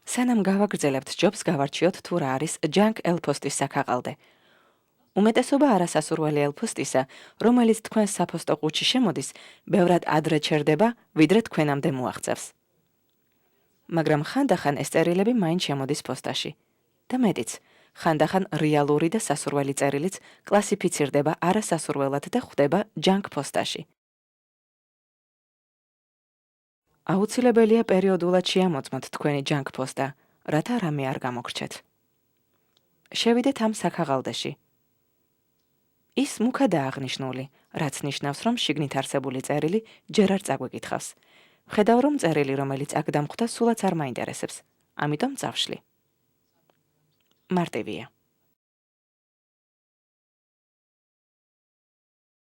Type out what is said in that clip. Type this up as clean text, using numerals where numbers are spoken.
სანამ გავაგრძელებთ, ჯობს გავარჩიოთ თუ რა არის junk ელფოსტის საქაღალდე. უმეტესობა არასასურველი ელფოსტისა, რომელიც თქვენს საფოსტო ყუთში შემოდის, ბევრად ადრე ჩერდება, ვიდრე თქვენამდე მოაღწევს. მაგრამ ხანდახან ეს წერილები მაინც შემოდის პოსტაში. და მეტიც, ხანდახან რეალური და სასურველი წერილიც კლასიფიცირდება არასასურველად და ხვდება junk პოსტაში. აუცილებელია პერიოდულად შეამოწმოთ თქვენი junk პოსტა, რათა რამე არ გამოგრჩეთ. შევიდეთ ამ საქაღალდეში. ის მუქადაა აღნიშნული, რაც ნიშნავს, რომ შიგნით არსებული წერილი ჯერ არ წაგვეკითხავს. ვხედავ, რომ წერილი, რომელიც აქ დამხვდა, სულაც არ მაინტერესებს, ამიტომ წავშლი. მარტივია.